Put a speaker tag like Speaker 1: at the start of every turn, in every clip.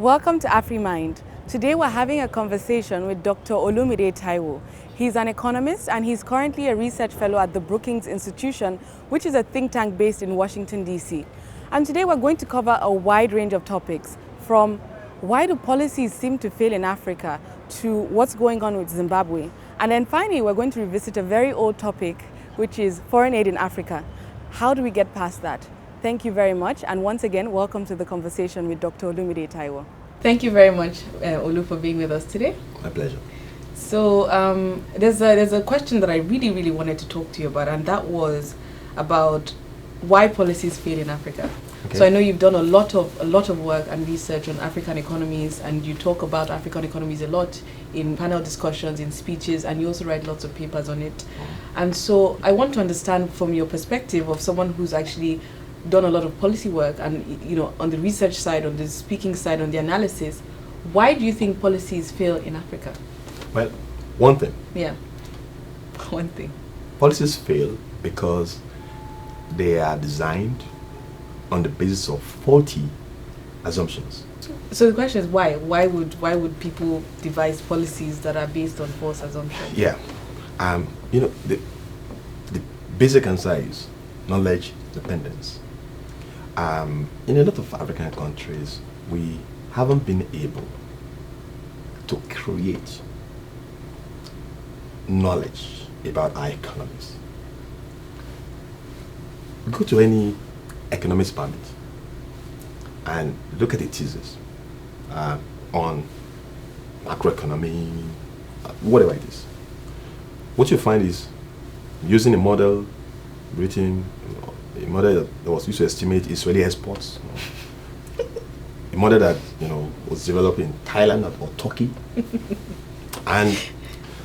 Speaker 1: Welcome to AfriMind. Today we're having a conversation with Dr. Olumide Taiwo. He's an economist and he's currently a research fellow at the Brookings Institution, which is a think tank based in Washington, D.C. And today we're going to cover a wide range of topics, from why do policies seem to fail in Africa to what's going on with Zimbabwe. And then finally, we're going to revisit a very old topic, which is foreign aid in Africa. How do we get past that? Thank you very much, and once again, welcome to the conversation with Dr. Olumide Taiwo. Thank you very much, Olu, for being with us today.
Speaker 2: My pleasure.
Speaker 1: So there's a question that I really wanted to talk to you about, and that was about why policies fail in Africa. Okay. So I know you've done a lot of work and research on African economies, and you talk about African economies a lot in panel discussions, in speeches, and you also write lots of papers on it. And so I want to understand from your perspective of someone who's actually done a lot of policy work and, you know, on the research side, on the speaking side, on the analysis, why do you think policies fail in Africa?
Speaker 2: Well, one thing.
Speaker 1: Yeah, one thing.
Speaker 2: Policies fail because they are designed on the basis of faulty assumptions.
Speaker 1: So the question is why? Why would people devise policies that are based on false assumptions?
Speaker 2: Yeah, you know, the basic answer is knowledge dependence. In a lot of African countries, we haven't been able to create knowledge about our economies. Go to any economics permit and look at the thesis on macroeconomy, whatever it is. What you find is using a model written, a model that was used to estimate Israeli exports, a model that was developed in Thailand or Turkey, and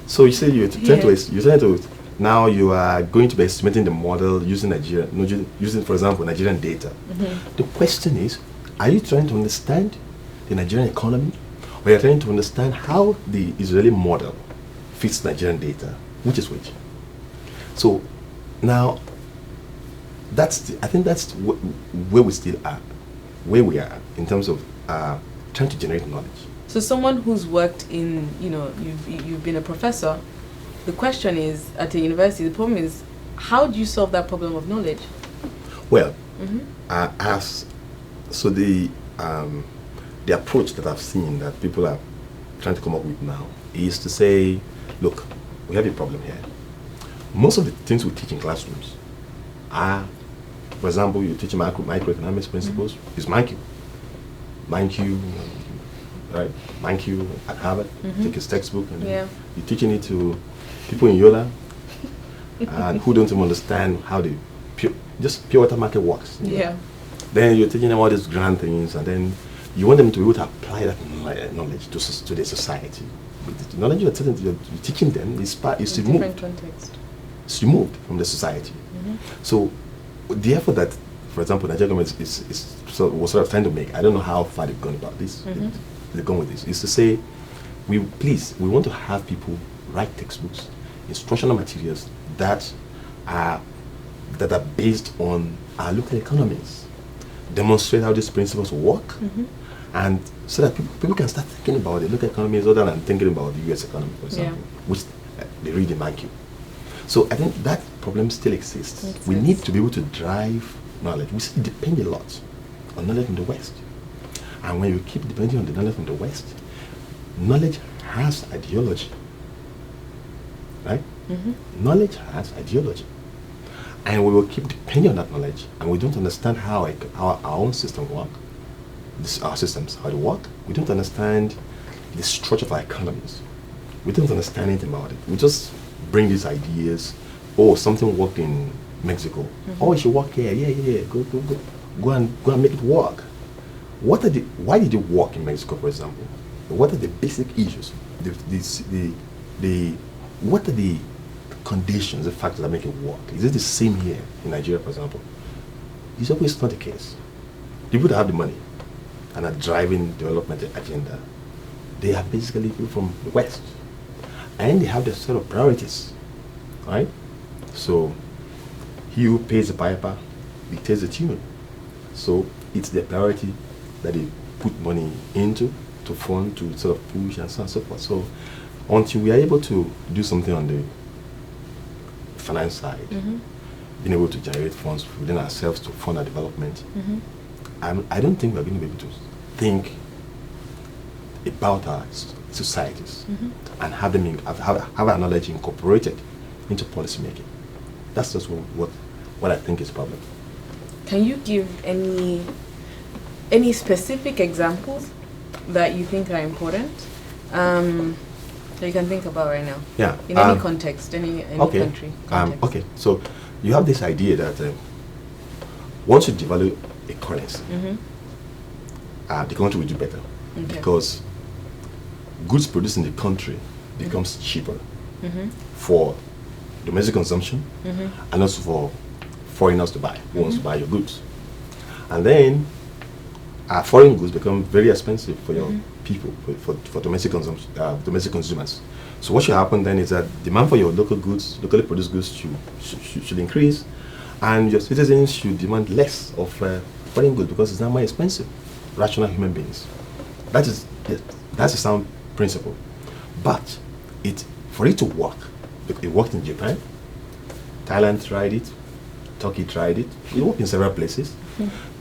Speaker 2: so you say you're trying to now you are going to be estimating the model using using, for example, Nigerian data. Mm-hmm. The question is, are you trying to understand the Nigerian economy, or you're trying to understand how the Israeli model fits Nigerian data? Which is which? So now, I think that's where we still are, where we are in terms of trying to generate knowledge.
Speaker 1: So someone who's worked in, you've been a professor, the question is, at a university, the problem is, how do you solve that problem of knowledge?
Speaker 2: Well, the approach that I've seen that people are trying to come up with now is to say, look, we have a problem here. Most of the things we teach in classrooms are, for example, you're teaching microeconomics principles, is Mankiw, right? Mankiw at Harvard, take his textbook, and you're teaching it to people in Yola and who don't even understand how the pure water market works.
Speaker 1: Yeah.
Speaker 2: Then you're teaching them all these grand things, and then you want them to be able to apply that knowledge to their society. But the knowledge you're teaching them is removed.
Speaker 1: Different context.
Speaker 2: It's removed from the society. So the effort that, for example, Nigeria government was sort of trying to make, I don't know how far they've gone about this, they've gone with this, is to say, we want to have people write textbooks, instructional materials that are based on our local economies, demonstrate how these principles work, and so that people can start thinking about the local economies other than thinking about the US economy, for example, which they read in Mankiw. So I think that problem still exists. We need to be able to drive knowledge. We still depend a lot on knowledge from the West. And when you keep depending on the knowledge from the West, knowledge has ideology. Right? Knowledge has ideology. And we will keep depending on that knowledge, and we don't understand how our own system work, our systems, how they work. We don't understand the structure of our economies. We don't understand anything about it. We just bring these ideas. Oh, something worked in Mexico. Oh, it should work here. Yeah. Go and make it work. Why did it work in Mexico, for example? What are the basic issues? What are the conditions, the factors that make it work? Is it the same here in Nigeria, for example? It's always not the case. People that have the money and are driving development agenda, they are basically people from the West. And they have their set of priorities, right? So he who pays the piper dictates the tune. So it's their priority that they put money into, to fund, to sort of push and so on and so forth. So until we are able to do something on the finance side, being able to generate funds within ourselves to fund our development, I don't think we're going to be able to think about our societies and have them have our knowledge incorporated into policy making. That's just what I think is a problem.
Speaker 1: Can you give any specific examples that you think are important that you can think about right now?
Speaker 2: Yeah.
Speaker 1: In any context, any country context.
Speaker 2: Okay. So you have this idea that once you devalue a currency, the country will do better because goods produced in the country becomes cheaper for domestic consumption and also for foreigners to buy, who wants to buy your goods. And then foreign goods become very expensive for your people, for domestic consumption, domestic consumers. So what should happen then is that demand for your local goods, locally produced goods should increase, and your citizens should demand less of foreign goods because it's now more expensive. Rational human beings. That's a sound principle. But for it to work, it worked in Japan, Thailand tried it, Turkey tried it, it worked in several places.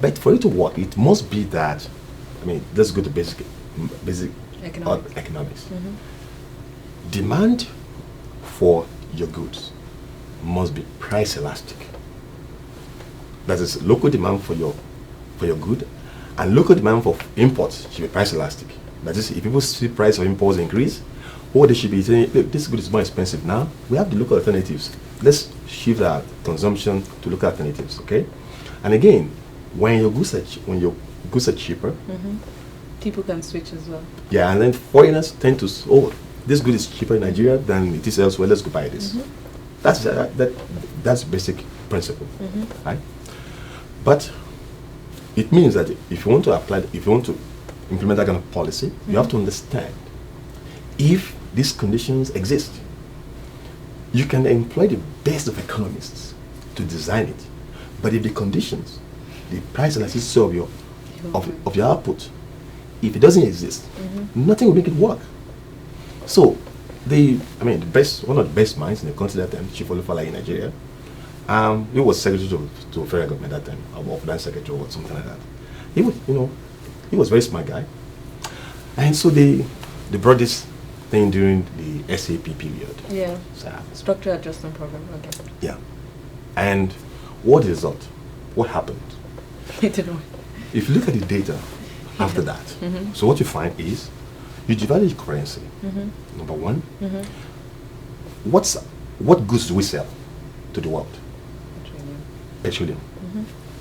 Speaker 2: But for it to work, it must be that, let's go to basic economics. Demand for your goods must be price elastic. That is, local demand for your good and local demand for imports should be price elastic. That is, if people see price of imports increase, or they should be saying, look, this good is more expensive now, we have the local alternatives. Let's shift our consumption to local alternatives, okay? And again, when your goods are cheaper,
Speaker 1: people can switch as well.
Speaker 2: Yeah, and then foreigners tend to, this good is cheaper in Nigeria than it is elsewhere, let's go buy this. That's basic principle, right? But it means that if you want to implement that kind of policy, you have to understand if these conditions exist. You can employ the best of economists to design it, but if the conditions, the price elasticity of your output, if it doesn't exist, nothing will make it work. So, one of the best minds in the country that time, Chief Olufala in Nigeria, he was secretary to federal government at that time, or finance secretary or something like that. He was a very smart guy, and so they brought this thing during the SAP period.
Speaker 1: Yeah. Structural adjustment program. Okay.
Speaker 2: Yeah, and what result? What happened?
Speaker 1: It didn't work.
Speaker 2: If you look at the data after that, so what you find is you devalue the currency. Number one, what goods do we sell to the world? Petroleum.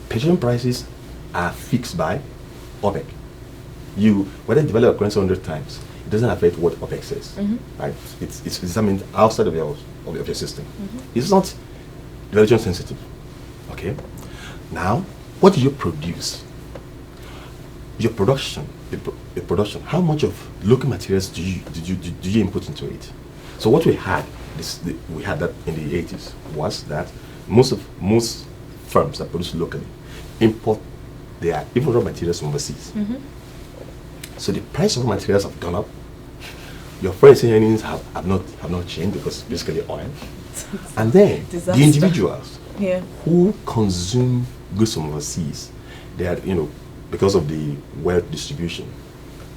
Speaker 2: Petroleum prices are fixed by OPEC. Whether you devalue a currency 100 times, it doesn't affect what OPEC says, right? It's determined outside of your system. It's not devaluation sensitive. Okay. Now, what do you produce? Your production, how much of local materials do you input into it? So what we had that in the 80s was that most firms that produce locally import their even raw materials from overseas. So the price of raw materials have gone up. Your foreign earnings have not changed because basically oil. And then
Speaker 1: Disaster.
Speaker 2: The individuals
Speaker 1: who
Speaker 2: consume goods from overseas, they are, because of the wealth distribution,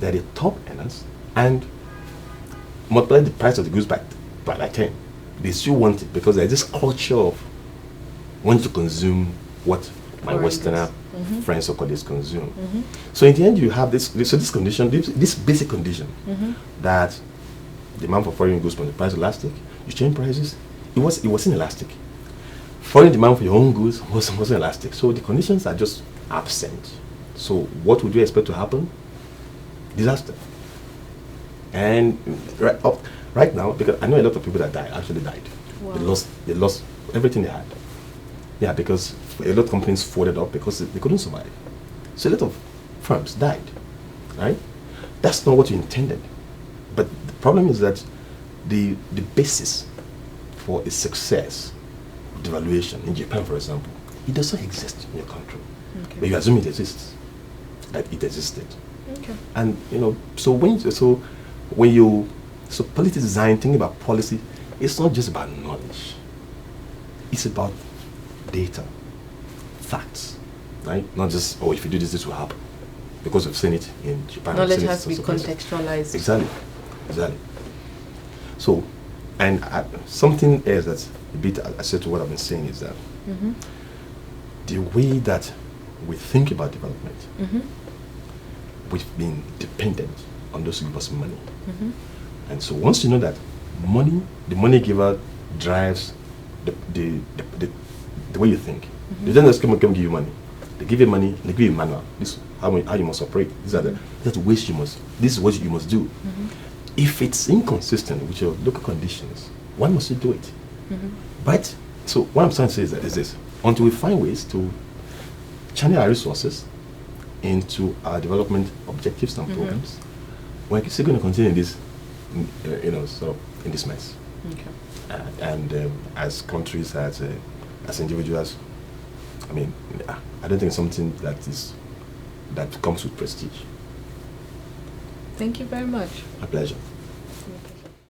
Speaker 2: they're the top earners, and multiply the price of the goods by 10. They still want it because there's this culture of wanting to consume what my Westerner friends or colleagues consume. So in the end, you have this condition, this basic condition that demand for foreign goods from the price elastic. You change prices, it was inelastic. Foreign demand for your own goods wasn't elastic. So the conditions are just absent. So what would you expect to happen? Disaster. And right now, because I know a lot of people that actually died. Wow. They lost everything they had. Yeah, because a lot of companies folded up because they couldn't survive. So a lot of firms died, right? That's not what you intended. But the problem is that the basis for a success, devaluation, in Japan, for example, it doesn't exist in your country. Okay. But you assume it exists, that it existed.
Speaker 1: Okay.
Speaker 2: And so politics design, thinking about policy, it's not just about knowledge. It's about data, facts, right? Not just, oh, if you do this, this will happen. Because we've seen it in Japan.
Speaker 1: Knowledge has to be contextualized.
Speaker 2: Exactly. So, and something else that's a bit aside to what I've been saying is that the way that we think about development, we've been dependent on those who give us money. And so once you know that money, the money giver drives the way you think. They don't just come and give you money. They give you money, they give you manual. This is how you must operate. These are the ways this is what you must do. If it's inconsistent with your local conditions, why must you do it? But so what I'm trying to say is this: until we find ways to channel our resources into our development objectives and programs, we're still going to continue in this, sort of in this mess.
Speaker 1: Okay.
Speaker 2: And as countries, as individuals, I mean, I don't think it's something that comes with prestige.
Speaker 1: Thank you very much.
Speaker 2: My pleasure.